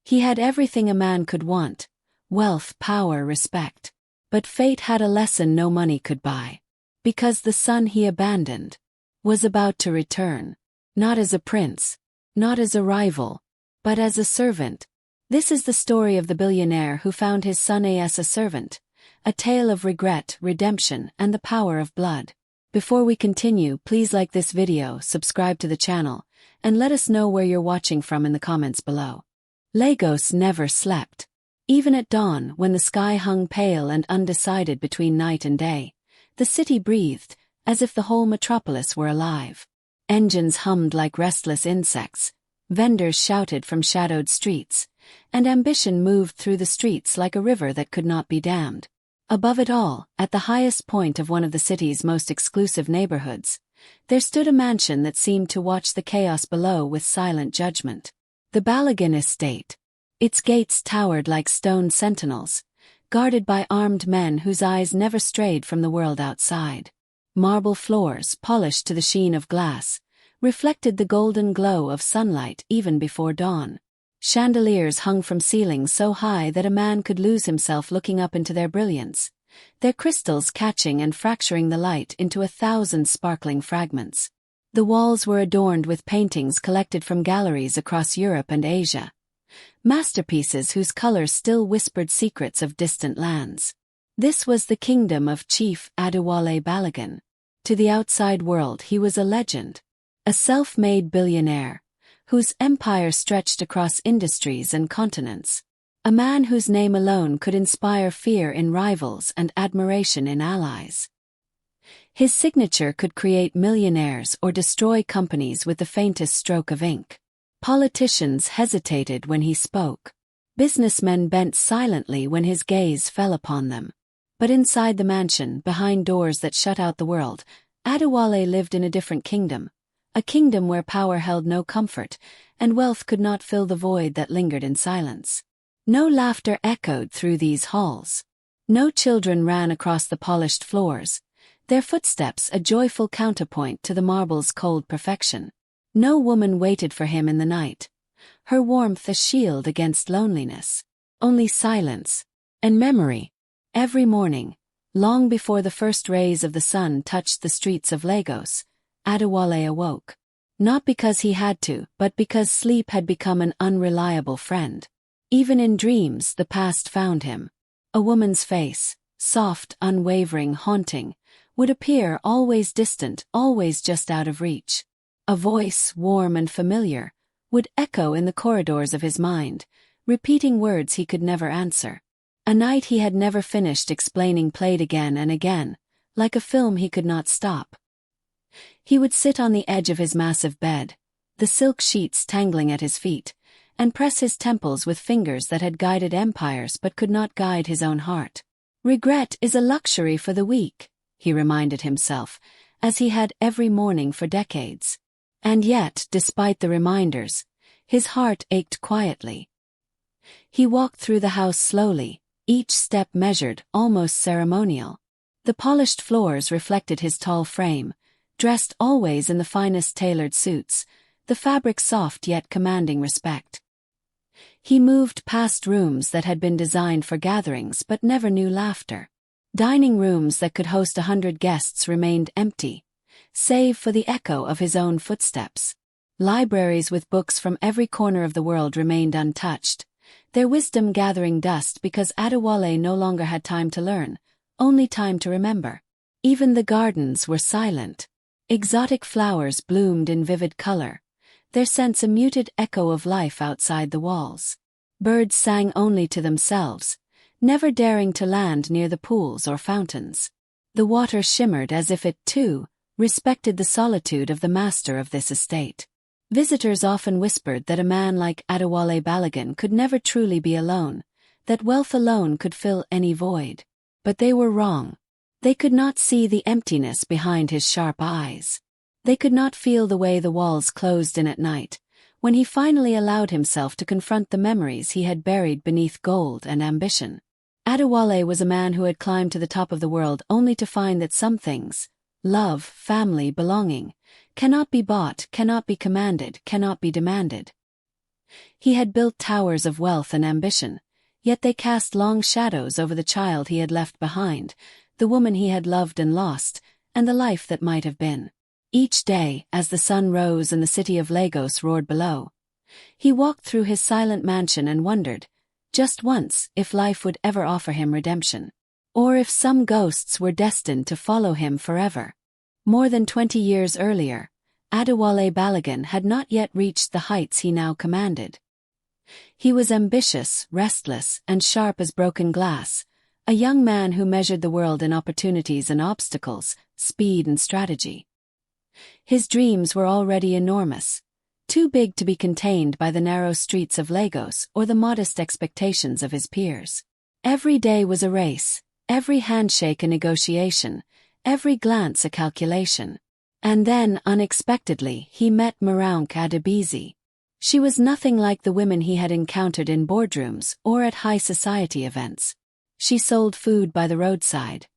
He had everything a man could want: wealth, power, respect. But fate had a lesson no money could buy. Because the son he abandoned was about to return, not as a prince, not as a rival, but as a servant. This is the story of the billionaire who found his son as a servant, a tale of regret, redemption, and the power of blood. Before we continue, please like this video, subscribe to the channel, and let us know where you're watching from in the comments below. Lagos never slept. Even at dawn, when the sky hung pale and undecided between night and day, the city breathed, as if the whole metropolis were alive. Engines hummed like restless insects, vendors shouted from shadowed streets, and ambition moved through the streets like a river that could not be dammed. Above it all, at the highest point of one of the city's most exclusive neighborhoods, there stood a mansion that seemed to watch the chaos below with silent judgment. The Balogun estate. Its gates towered like stone sentinels, guarded by armed men whose eyes never strayed from the world outside. Marble floors, polished to the sheen of glass, reflected the golden glow of sunlight even before dawn. Chandeliers hung from ceilings so high that a man could lose himself looking up into their brilliance, their crystals catching and fracturing the light into 1,000 sparkling fragments. The walls were adorned with paintings collected from galleries across Europe and Asia, masterpieces whose colors still whispered secrets of distant lands. This was the kingdom of Chief Adewale Balogun. To the outside world he was a legend, a self-made billionaire, whose empire stretched across industries and continents. A man whose name alone could inspire fear in rivals and admiration in allies. His signature could create millionaires or destroy companies with the faintest stroke of ink. Politicians hesitated when he spoke. Businessmen bent silently when his gaze fell upon them. But inside the mansion, behind doors that shut out the world, Adewale lived in a different kingdom. A kingdom where power held no comfort, and wealth could not fill the void that lingered in silence. No laughter echoed through these halls. No children ran across the polished floors, their footsteps a joyful counterpoint to the marble's cold perfection. No woman waited for him in the night, her warmth a shield against loneliness. Only silence and memory. Every morning, long before the first rays of the sun touched the streets of Lagos, Adewale awoke. Not because he had to, but because sleep had become an unreliable friend. Even in dreams, the past found him. A woman's face, soft, unwavering, haunting, would appear always distant, always just out of reach. A voice, warm and familiar, would echo in the corridors of his mind, repeating words he could never answer. A night he had never finished explaining played again and again, like a film he could not stop. He would sit on the edge of his massive bed, the silk sheets tangling at his feet, and press his temples with fingers that had guided empires but could not guide his own heart. Regret is a luxury for the weak, he reminded himself, as he had every morning for decades. And yet, despite the reminders, his heart ached quietly. He walked through the house slowly, each step measured, almost ceremonial. The polished floors reflected his tall frame, dressed always in the finest tailored suits, the fabric soft yet commanding respect. He moved past rooms that had been designed for gatherings but never knew laughter. Dining rooms that could host 100 guests remained empty, save for the echo of his own footsteps. Libraries with books from every corner of the world remained untouched, their wisdom gathering dust because Adewale no longer had time to learn, only time to remember. Even the gardens were silent. Exotic flowers bloomed in vivid color, their scents a muted echo of life outside the walls. Birds sang only to themselves, never daring to land near the pools or fountains. The water shimmered as if it, too, respected the solitude of the master of this estate. Visitors often whispered that a man like Adewale Balogun could never truly be alone, that wealth alone could fill any void. But they were wrong. They could not see the emptiness behind his sharp eyes. They could not feel the way the walls closed in at night, when he finally allowed himself to confront the memories he had buried beneath gold and ambition. Adewale was a man who had climbed to the top of the world only to find that some things, love, family, belonging, cannot be bought, cannot be commanded, cannot be demanded. He had built towers of wealth and ambition, yet they cast long shadows over the child he had left behind, the woman he had loved and lost, and the life that might have been. Each day, as the sun rose and the city of Lagos roared below, he walked through his silent mansion and wondered, just once, if life would ever offer him redemption. Or if some ghosts were destined to follow him forever. More than 20 years earlier, Adewale Balogun had not yet reached the heights he now commanded. He was ambitious, restless, and sharp as broken glass, a young man who measured the world in opportunities and obstacles, speed and strategy. His dreams were already enormous, too big to be contained by the narrow streets of Lagos or the modest expectations of his peers. Every day was a race, every handshake a negotiation, every glance a calculation. And then, unexpectedly, he met Marank Adebisi. She was nothing like the women he had encountered in boardrooms or at high society events. She sold food by the roadside,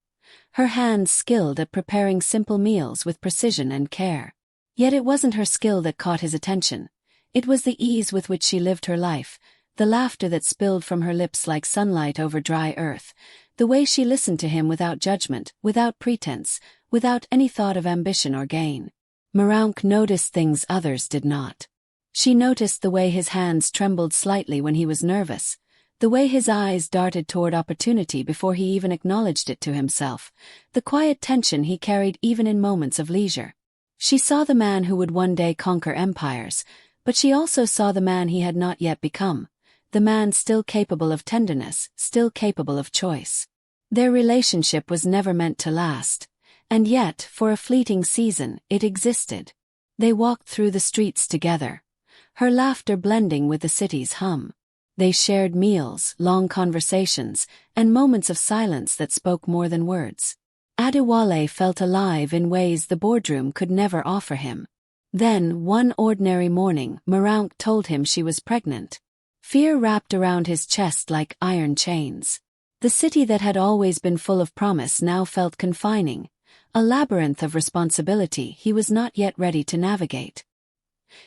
her hands skilled at preparing simple meals with precision and care. Yet it wasn't her skill that caught his attention. It was the ease with which she lived her life, the laughter that spilled from her lips like sunlight over dry earth, the way she listened to him without judgment, without pretense, without any thought of ambition or gain. Marank noticed things others did not. She noticed the way his hands trembled slightly when he was nervous, the way his eyes darted toward opportunity before he even acknowledged it to himself, the quiet tension he carried even in moments of leisure. She saw the man who would one day conquer empires, but she also saw the man he had not yet become, the man still capable of tenderness, still capable of choice. Their relationship was never meant to last, and yet, for a fleeting season, it existed. They walked through the streets together, her laughter blending with the city's hum. They shared meals, long conversations, and moments of silence that spoke more than words. Adewale felt alive in ways the boardroom could never offer him. Then, one ordinary morning, Marank told him she was pregnant. Fear wrapped around his chest like iron chains. The city that had always been full of promise now felt confining, a labyrinth of responsibility he was not yet ready to navigate.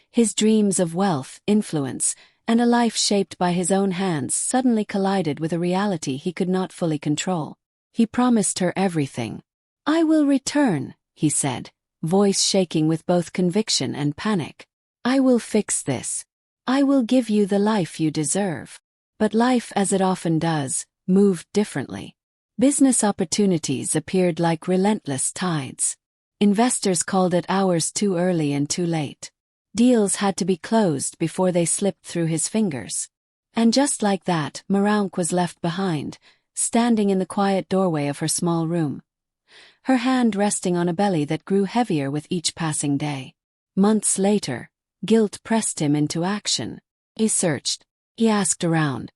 His dreams of wealth, influence, and a life shaped by his own hands suddenly collided with a reality he could not fully control. He promised her everything. "I will return," he said, voice shaking with both conviction and panic. "I will fix this. I will give you the life you deserve." But life, as it often does, moved differently. Business opportunities appeared like relentless tides. Investors called at hours too early and too late. Deals had to be closed before they slipped through his fingers. And just like that, Marank was left behind, standing in the quiet doorway of her small room, her hand resting on a belly that grew heavier with each passing day. Months later, guilt pressed him into action. He searched. He asked around.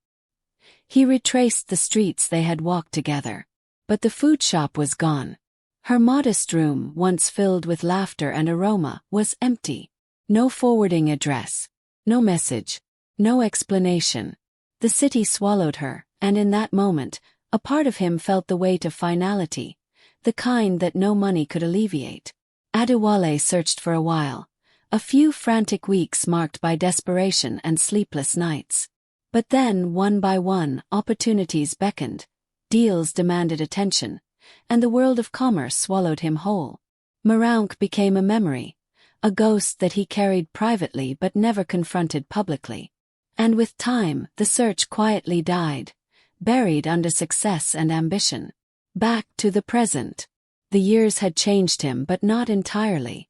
He retraced the streets they had walked together. But the food shop was gone. Her modest room, once filled with laughter and aroma, was empty. No forwarding address. No message. No explanation. The city swallowed her, and in that moment, a part of him felt the weight of finality, the kind that no money could alleviate. Adewale searched for a while, a few frantic weeks marked by desperation and sleepless nights. But then, one by one, opportunities beckoned, deals demanded attention, and the world of commerce swallowed him whole. Marank became a memory, a ghost that he carried privately but never confronted publicly. And with time, the search quietly died, buried under success and ambition. Back to the present. The years had changed him, but not entirely.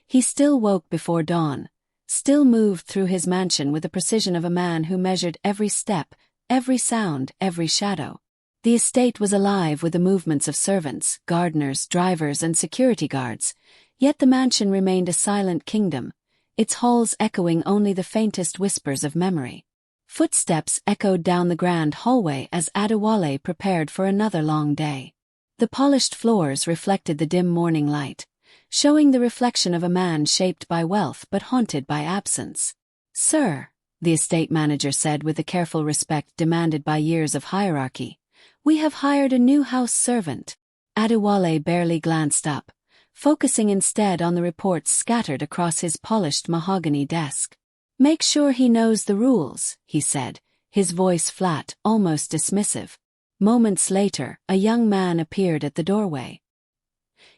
He still woke before dawn, still moved through his mansion with the precision of a man who measured every step, every sound, every shadow. The estate was alive with the movements of servants, gardeners, drivers, and security guards, yet the mansion remained a silent kingdom, its halls echoing only the faintest whispers of memory. Footsteps echoed down the grand hallway as Adewale prepared for another long day. The polished floors reflected the dim morning light, showing the reflection of a man shaped by wealth but haunted by absence. "Sir," the estate manager said with the careful respect demanded by years of hierarchy, "we have hired a new house servant." Adewale barely glanced up, focusing instead on the reports scattered across his polished mahogany desk. Make sure he knows the rules, he said, his voice flat, almost dismissive. Moments later, a young man appeared at the doorway.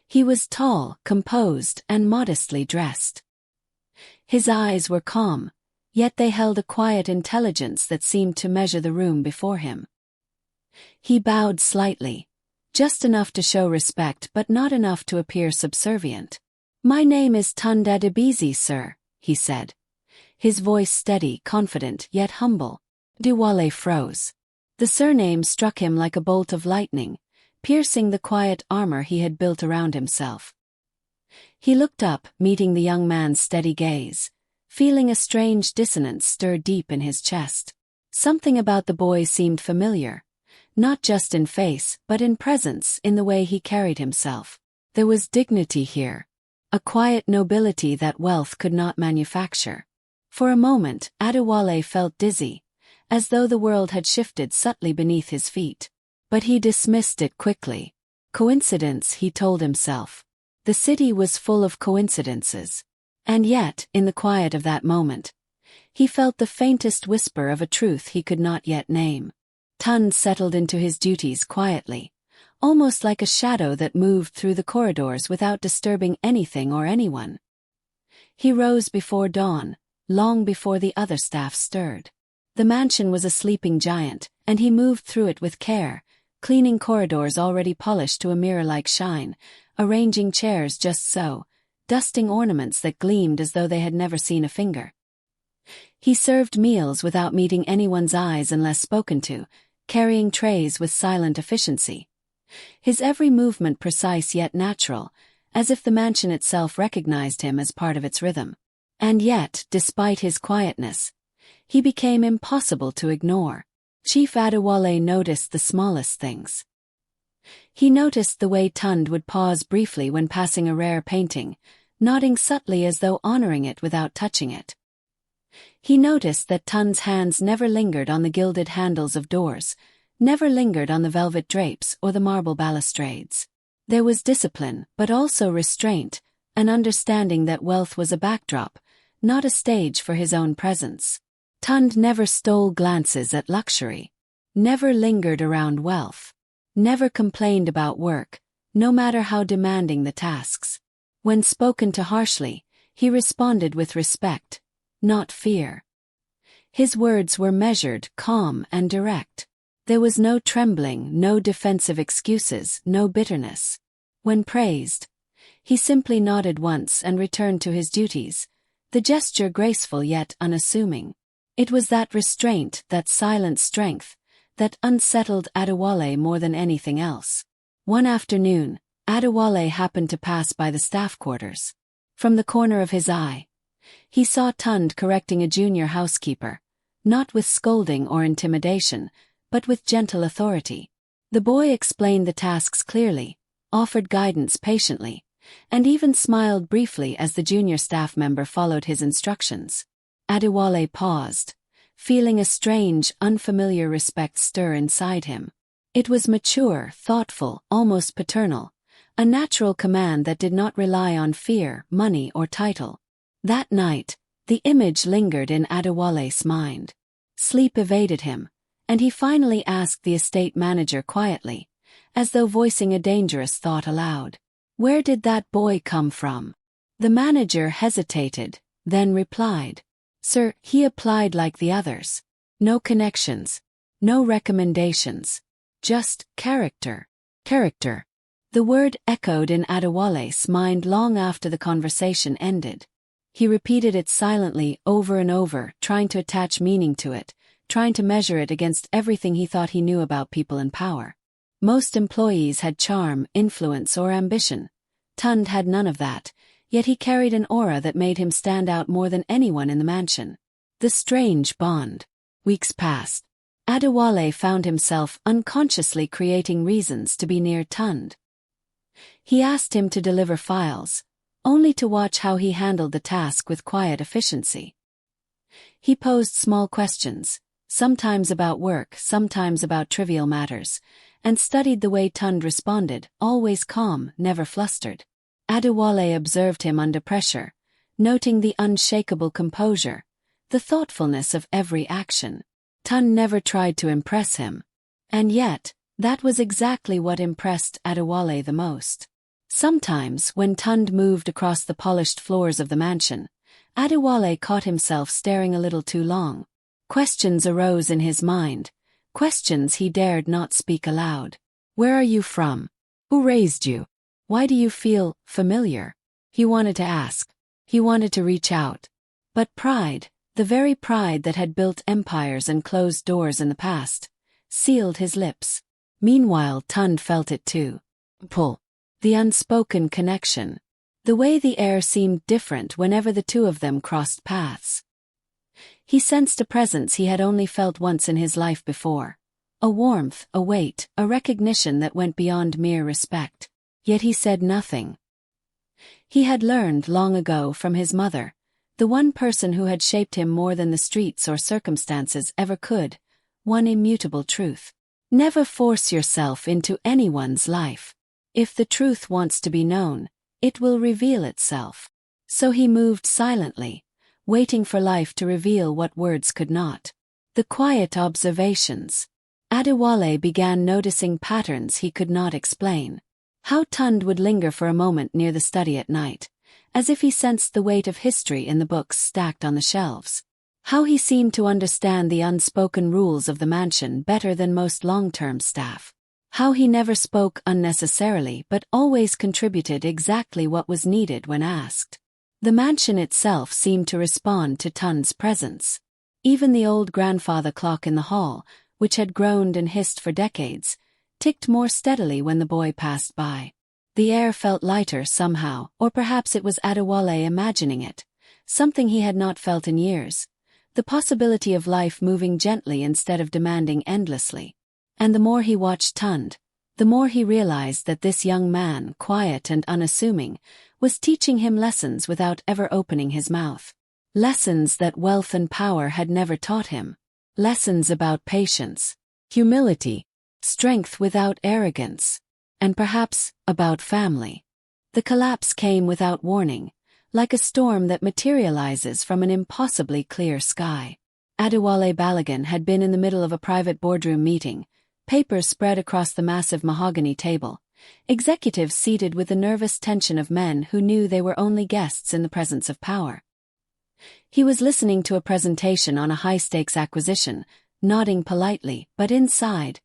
He was tall, composed, and modestly dressed. His eyes were calm, yet they held a quiet intelligence that seemed to measure the room before him. He bowed slightly, just enough to show respect but not enough to appear subservient. "My name is Tunde Adebisi, sir," he said, his voice steady, confident, yet humble. Adewale froze. The surname struck him like a bolt of lightning, piercing the quiet armor he had built around himself. He looked up, meeting the young man's steady gaze, feeling a strange dissonance stir deep in his chest. Something about the boy seemed familiar, not just in face but in presence, in the way he carried himself. There was dignity here, a quiet nobility that wealth could not manufacture. For a moment, Adewale felt dizzy, as though the world had shifted subtly beneath his feet. But he dismissed it quickly. Coincidence, he told himself. The city was full of coincidences. And yet, in the quiet of that moment, he felt the faintest whisper of a truth he could not yet name. Tunde settled into his duties quietly, almost like a shadow that moved through the corridors without disturbing anything or anyone. He rose before dawn, long before the other staff stirred. The mansion was a sleeping giant, and he moved through it with care, cleaning corridors already polished to a mirror-like shine, arranging chairs just so, dusting ornaments that gleamed as though they had never seen a finger. He served meals without meeting anyone's eyes unless spoken to, carrying trays with silent efficiency. His every movement precise yet natural, as if the mansion itself recognized him as part of its rhythm. And yet, despite his quietness, he became impossible to ignore. Chief Adewale noticed the smallest things. He noticed the way Tunde would pause briefly when passing a rare painting, nodding subtly as though honoring it without touching it. He noticed that Tunde's hands never lingered on the gilded handles of doors, never lingered on the velvet drapes or the marble balustrades. There was discipline, but also restraint, an understanding that wealth was a backdrop, not a stage for his own presence. Tunde never stole glances at luxury, never lingered around wealth, never complained about work, no matter how demanding the tasks. When spoken to harshly, he responded with respect, not fear. His words were measured, calm, and direct. There was no trembling, no defensive excuses, no bitterness. When praised, he simply nodded once and returned to his duties, the gesture graceful yet unassuming. It was that restraint, that silent strength, that unsettled Adewale more than anything else. One afternoon, Adewale happened to pass by the staff quarters. From the corner of his eye, he saw Tunde correcting a junior housekeeper, not with scolding or intimidation, but with gentle authority. The boy explained the tasks clearly, offered guidance patiently, and even smiled briefly as the junior staff member followed his instructions. Adewale paused, feeling a strange, unfamiliar respect stir inside him. It was mature, thoughtful, almost paternal, a natural command that did not rely on fear, money, or title. That night, the image lingered in Adewale's mind. Sleep evaded him, and he finally asked the estate manager quietly, as though voicing a dangerous thought aloud. "Where did that boy come from?" The manager hesitated, then replied, "Sir, he applied like the others. No connections, no recommendations, just character." Character. The word echoed in Adewale's mind long after the conversation ended. He repeated it silently over and over, trying to attach meaning to it, trying to measure it against everything he thought he knew about people in power. Most employees had charm, influence, or ambition. Tunde had none of that, yet he carried an aura that made him stand out more than anyone in the mansion. The strange bond. Weeks passed. Adewale found himself unconsciously creating reasons to be near Tunde. He asked him to deliver files, only to watch how he handled the task with quiet efficiency. He posed small questions, sometimes about work, sometimes about trivial matters, and studied the way Tunde responded, always calm, never flustered. Adewale observed him under pressure, noting the unshakable composure, the thoughtfulness of every action. Tund never tried to impress him. And yet, that was exactly what impressed Adewale the most. Sometimes, when Tund moved across the polished floors of the mansion, Adewale caught himself staring a little too long. Questions arose in his mind, questions he dared not speak aloud. Where are you from? Who raised you? Why do you feel familiar? He wanted to ask. He wanted to reach out. But pride, the very pride that had built empires and closed doors in the past, sealed his lips. Meanwhile, Tund felt it too. Pull. The unspoken connection. The way the air seemed different whenever the two of them crossed paths. He sensed a presence he had only felt once in his life before. A warmth, a weight, a recognition that went beyond mere respect. Yet he said nothing. He had learned long ago from his mother, the one person who had shaped him more than the streets or circumstances ever could, one immutable truth. Never force yourself into anyone's life. If the truth wants to be known, it will reveal itself. So he moved silently, waiting for life to reveal what words could not. The quiet observations. Adewale began noticing patterns he could not explain. How Tund would linger for a moment near the study at night, as if he sensed the weight of history in the books stacked on the shelves. How he seemed to understand the unspoken rules of the mansion better than most long-term staff. How he never spoke unnecessarily but always contributed exactly what was needed when asked. The mansion itself seemed to respond to Tund's presence. Even the old grandfather clock in the hall, which had groaned and hissed for decades, ticked more steadily when the boy passed by. The air felt lighter somehow, or perhaps it was Adewale imagining it, something he had not felt in years. The possibility of life moving gently instead of demanding endlessly. And the more he watched Tund, the more he realized that this young man, quiet and unassuming, was teaching him lessons without ever opening his mouth. Lessons that wealth and power had never taught him. Lessons about patience, humility, strength without arrogance, and perhaps about family. The collapse came without warning, like a storm that materializes from an impossibly clear sky. Adewale Balogun had been in the middle of a private boardroom meeting, papers spread across the massive mahogany table, executives seated with the nervous tension of men who knew they were only guests in the presence of power. He was listening to a presentation on a high-stakes acquisition, nodding politely, but inside,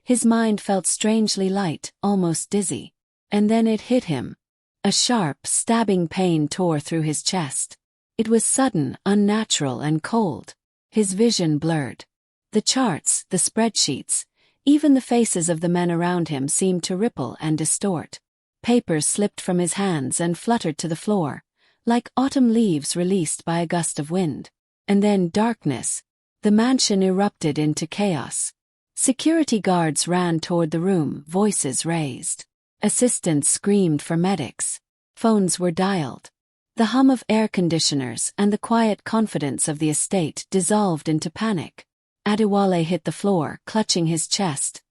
his mind felt strangely light, almost dizzy. And then it hit him. A sharp, stabbing pain tore through his chest. It was sudden, unnatural, and cold. His vision blurred. The charts, the spreadsheets, even the faces of the men around him seemed to ripple and distort. Papers slipped from his hands and fluttered to the floor, like autumn leaves released by a gust of wind. And then darkness. The mansion erupted into chaos. Security guards ran toward the room, voices raised. Assistants screamed for medics. Phones were dialed. The hum of air conditioners and the quiet confidence of the estate dissolved into panic. Adewale hit the floor, clutching his chest.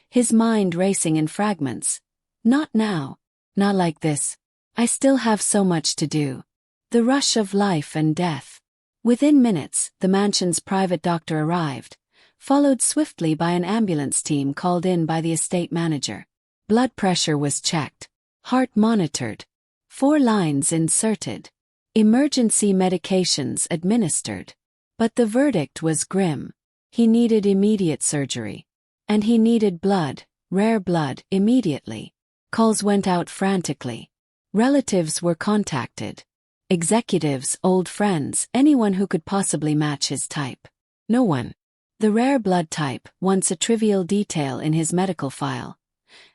His mind racing in fragments. Not now. Not like this. I still have so much to do. The rush of life and death. Within minutes, the mansion's private doctor arrived, followed swiftly by an ambulance team called in by the estate manager. Blood pressure was checked. Heart monitored. 4 lines inserted. Emergency medications administered. But the verdict was grim. He needed immediate surgery. And he needed blood, rare blood, immediately. Calls went out frantically. Relatives were contacted. Executives, old friends, anyone who could possibly match his type. No one. The rare blood type, once a trivial detail in his medical file,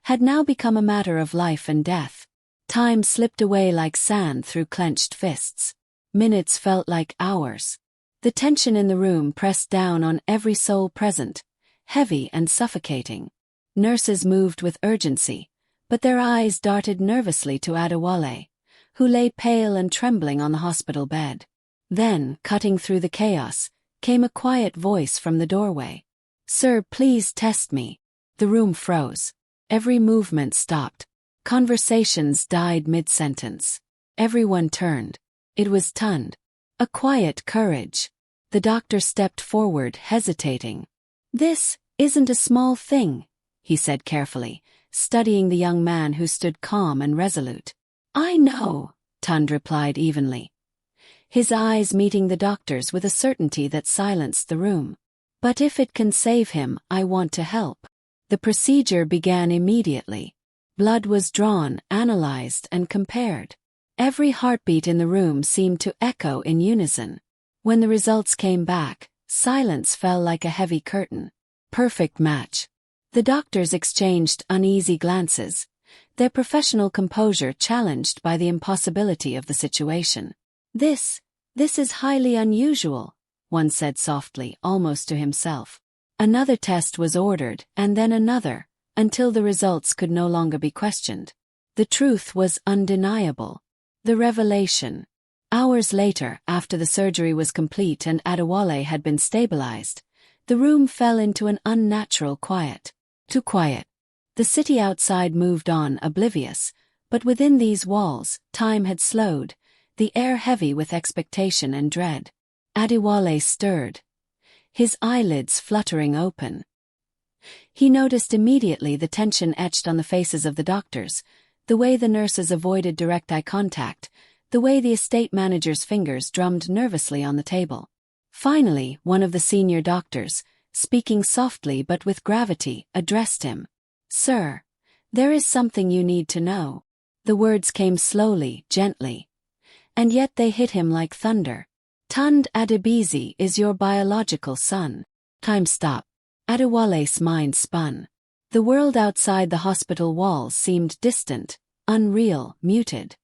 had now become a matter of life and death. Time slipped away like sand through clenched fists. Minutes felt like hours. The tension in the room pressed down on every soul present, heavy and suffocating. Nurses moved with urgency, but their eyes darted nervously to Adewale, who lay pale and trembling on the hospital bed. Then, cutting through the chaos, came a quiet voice from the doorway. "Sir, please test me." The room froze. Every movement stopped. Conversations died mid-sentence. Everyone turned. It was Tund. A quiet courage. The doctor stepped forward, hesitating. "This isn't a small thing," he said carefully, studying the young man who stood calm and resolute. "I know," Tund replied evenly, his eyes meeting the doctor's with a certainty that silenced the room. "But if it can save him, I want to help." The procedure began immediately. Blood was drawn, analyzed, and compared. Every heartbeat in the room seemed to echo in unison. When the results came back, silence fell like a heavy curtain. Perfect match. The doctors exchanged uneasy glances, their professional composure challenged by the impossibility of the situation. This is highly unusual," one said softly, almost to himself. Another test was ordered, and then another, until the results could no longer be questioned. The truth was undeniable. The revelation. Hours later, after the surgery was complete and Adewale had been stabilized, the room fell into an unnatural quiet. Too quiet. The city outside moved on, oblivious, but within these walls, time had slowed, the air heavy with expectation and dread. Adewale stirred, his eyelids fluttering open. He noticed immediately the tension etched on the faces of the doctors, the way the nurses avoided direct eye contact, the way the estate manager's fingers drummed nervously on the table. Finally, one of the senior doctors, speaking softly but with gravity, addressed him. "Sir, there is something you need to know." The words came slowly, gently, and yet they hit him like thunder. "Tund Adebisi is your biological son." Time stopped. Adewale's mind spun. The world outside the hospital walls seemed distant, unreal, muted.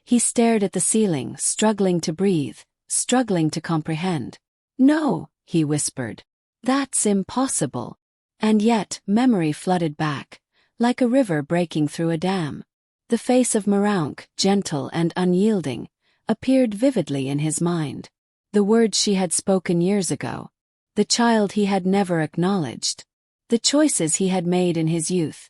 He stared at the ceiling, struggling to breathe, struggling to comprehend. "No," he whispered. "That's impossible." And yet, memory flooded back, like a river breaking through a dam. The face of Marounk, gentle and unyielding, appeared vividly in his mind. The words she had spoken years ago. The child he had never acknowledged. The choices he had made in his youth,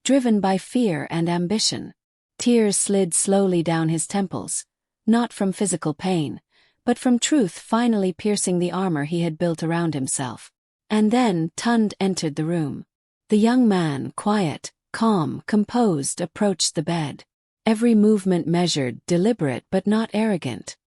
driven by fear and ambition. Tears slid slowly down his temples, not from physical pain, but from truth finally piercing the armor he had built around himself. And then Tund entered the room. The young man, quiet, calm, composed, approached the bed. Every movement measured, deliberate but not arrogant.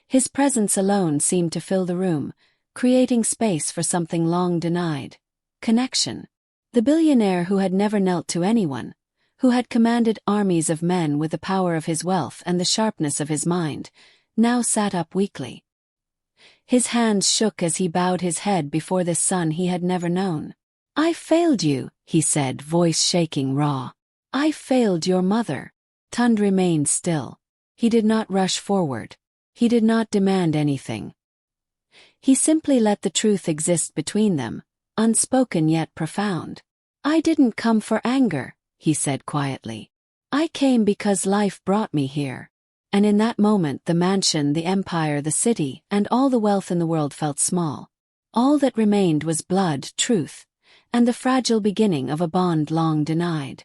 His presence alone seemed to fill the room, creating space for something long denied. Connection. The billionaire who had never knelt to anyone, who had commanded armies of men with the power of his wealth and the sharpness of his mind, now sat up weakly. His hands shook as he bowed his head before this son he had never known. "I failed you," he said, voice shaking raw. "I failed your mother." Tund remained still. He did not rush forward. He did not demand anything. He simply let the truth exist between them, unspoken yet profound. "I didn't come for anger," he said quietly. "I came because life brought me here." And in that moment the mansion, the empire, the city, and all the wealth in the world felt small. All that remained was blood, truth, and the fragile beginning of a bond long denied.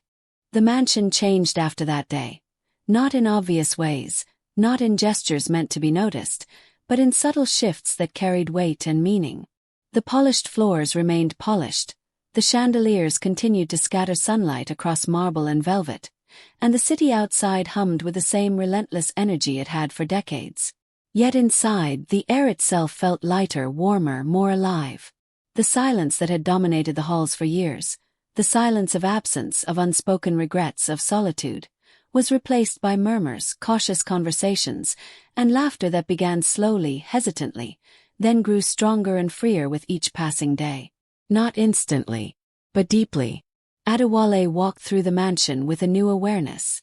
The mansion changed after that day. Not in obvious ways, not in gestures meant to be noticed, but in subtle shifts that carried weight and meaning. The polished floors remained polished, the chandeliers continued to scatter sunlight across marble and velvet, and the city outside hummed with the same relentless energy it had for decades. Yet inside, the air itself felt lighter, warmer, more alive. The silence that had dominated the halls for years, the silence of absence, of unspoken regrets, of solitude, was replaced by murmurs, cautious conversations, and laughter that began slowly, hesitantly, then grew stronger and freer with each passing day. Not instantly, but deeply. Adewale walked through the mansion with a new awareness.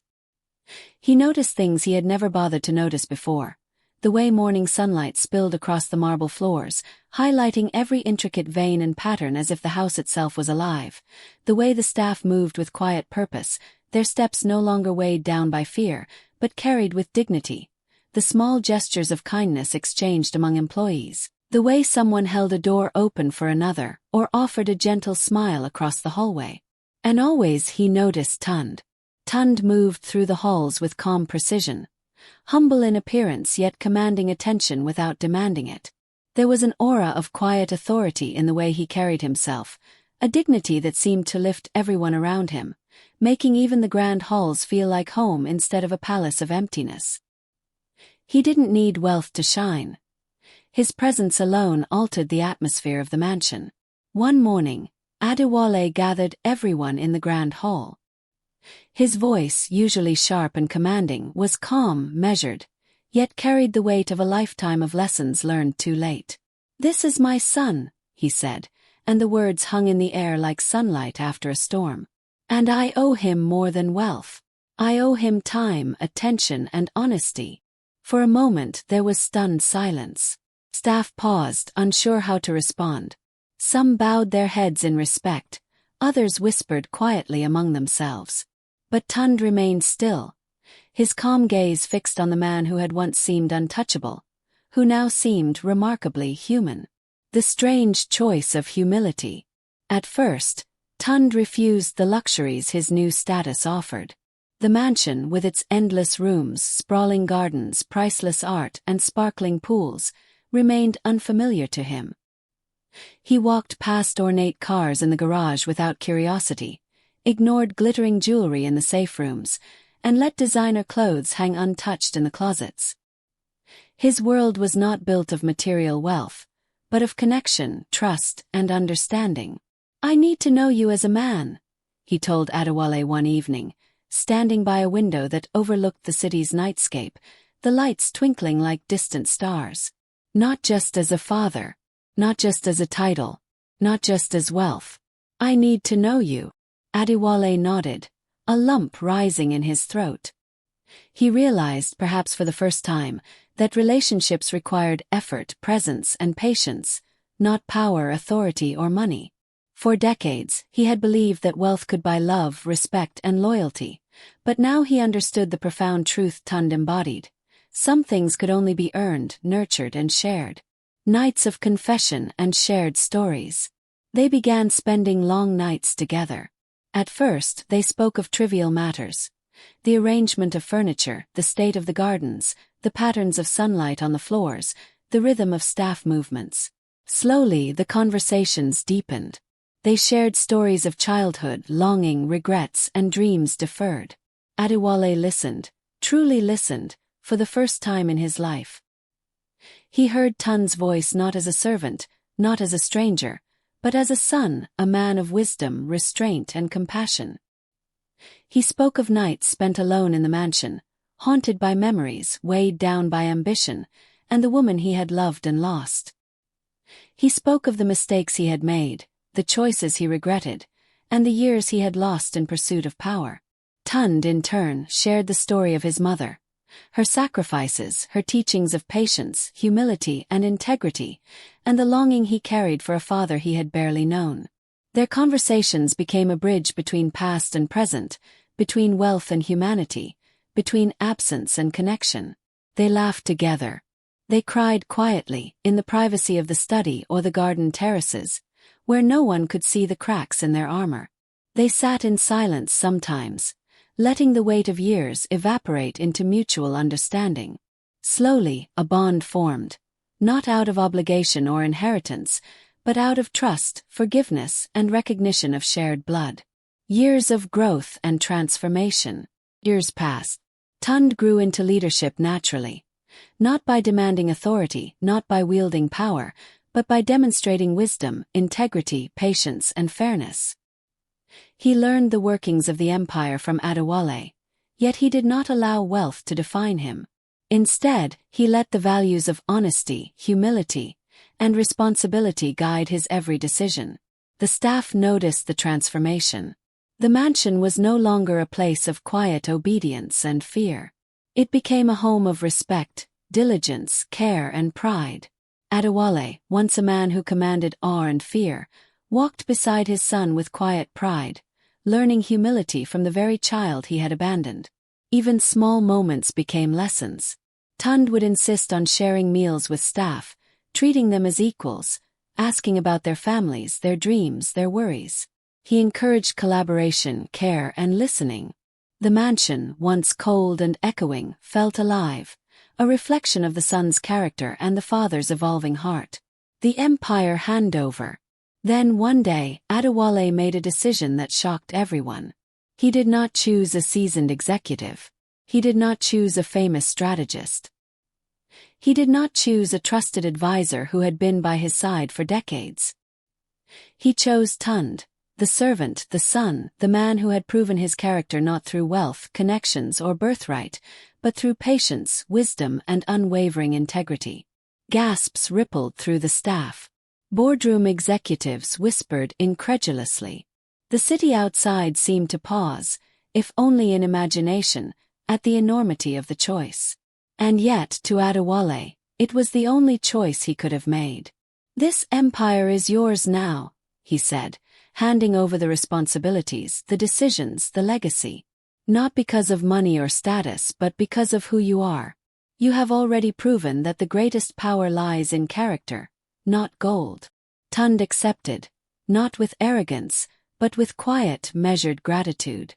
He noticed things he had never bothered to notice before. The way morning sunlight spilled across the marble floors, highlighting every intricate vein and pattern as if the house itself was alive. The way the staff moved with quiet purpose, their steps no longer weighed down by fear, but carried with dignity. The small gestures of kindness exchanged among employees. The way someone held a door open for another, or offered a gentle smile across the hallway. And always he noticed Tund. Tund moved through the halls with calm precision. Humble in appearance yet commanding attention without demanding it. There was an aura of quiet authority in the way he carried himself, a dignity that seemed to lift everyone around him, making even the grand halls feel like home instead of a palace of emptiness. He didn't need wealth to shine. His presence alone altered the atmosphere of the mansion. One morning, Adewale gathered everyone in the grand hall. His voice, usually sharp and commanding, was calm, measured, yet carried the weight of a lifetime of lessons learned too late. "This is my son," he said, and the words hung in the air like sunlight after a storm. "And I owe him more than wealth. I owe him time, attention, and honesty." For a moment there was stunned silence. Staff paused, unsure how to respond. Some bowed their heads in respect, others whispered quietly among themselves. But Tund remained still, his calm gaze fixed on the man who had once seemed untouchable, who now seemed remarkably human. The strange choice of humility. At first, Tund refused the luxuries his new status offered. The mansion, with its endless rooms, sprawling gardens, priceless art, and sparkling pools, remained unfamiliar to him. He walked past ornate cars in the garage without curiosity, ignored glittering jewelry in the safe rooms, and let designer clothes hang untouched in the closets. His world was not built of material wealth, but of connection, trust, and understanding. "I need to know you as a man," he told Adewale one evening, standing by a window that overlooked the city's nightscape, the lights twinkling like distant stars. "Not just as a father, not just as a title, not just as wealth. I need to know you." Adewale nodded, a lump rising in his throat. He realized, perhaps for the first time, that relationships required effort, presence, and patience, not power, authority, or money. For decades, he had believed that wealth could buy love, respect, and loyalty, but now he understood the profound truth Tund embodied. Some things could only be earned, nurtured, and shared. Nights of confession and shared stories. They began spending long nights together. At first, they spoke of trivial matters. The arrangement of furniture, the state of the gardens, the patterns of sunlight on the floors, the rhythm of staff movements. Slowly, the conversations deepened. They shared stories of childhood, longing, regrets, and dreams deferred. Adewale listened, truly listened, for the first time in his life. He heard Tund's voice not as a servant, not as a stranger, but as a son, a man of wisdom, restraint, and compassion. He spoke of nights spent alone in the mansion, haunted by memories, weighed down by ambition, and the woman he had loved and lost. He spoke of the mistakes he had made, the choices he regretted, and the years he had lost in pursuit of power. Tund, in turn, shared the story of his mother, her sacrifices, her teachings of patience, humility, and integrity, and the longing he carried for a father he had barely known. Their conversations became a bridge between past and present, between wealth and humanity, between absence and connection. They laughed together. They cried quietly, in the privacy of the study or the garden terraces, where no one could see the cracks in their armor. They sat in silence sometimes, letting the weight of years evaporate into mutual understanding. Slowly, a bond formed, not out of obligation or inheritance, but out of trust, forgiveness, and recognition of shared blood. Years of growth and transformation. Years passed. Tund grew into leadership naturally, not by demanding authority, not by wielding power, but by demonstrating wisdom, integrity, patience, and fairness. He learned the workings of the empire from Adewale, yet he did not allow wealth to define him. Instead, he let the values of honesty, humility, and responsibility guide his every decision. The staff noticed the transformation. The mansion was no longer a place of quiet obedience and fear. It became a home of respect, diligence, care, and pride. Adewale, once a man who commanded awe and fear, walked beside his son with quiet pride, learning humility from the very child he had abandoned. Even small moments became lessons. Tund would insist on sharing meals with staff, treating them as equals, asking about their families, their dreams, their worries. He encouraged collaboration, care, and listening. The mansion, once cold and echoing, felt alive, a reflection of the son's character and the father's evolving heart. the empire handover. Then one day, Adewale made a decision that shocked everyone. He did not choose a seasoned executive. He did not choose a famous strategist. He did not choose a trusted advisor who had been by his side for decades. He chose Tund, the servant, the son, the man who had proven his character not through wealth, connections, or birthright, but through patience, wisdom, and unwavering integrity. Gasps rippled through the staff. Boardroom executives whispered incredulously. The city outside seemed to pause, if only in imagination, at the enormity of the choice. And yet, to Adewale, it was the only choice he could have made. "This empire is yours now," he said, handing over the responsibilities, the decisions, the legacy. "Not because of money or status, but because of who you are. You have already proven that the greatest power lies in character, not gold." Tund accepted, not with arrogance, but with quiet, measured gratitude.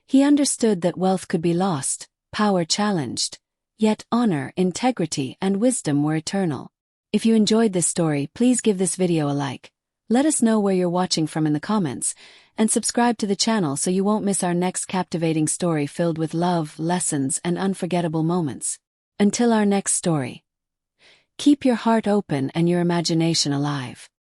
He understood that wealth could be lost, power challenged, yet honor, integrity, and wisdom were eternal. If you enjoyed this story, please give this video a like. Let us know where you're watching from in the comments, and subscribe to the channel so you won't miss our next captivating story filled with love, lessons, and unforgettable moments. Until our next story, keep your heart open and your imagination alive.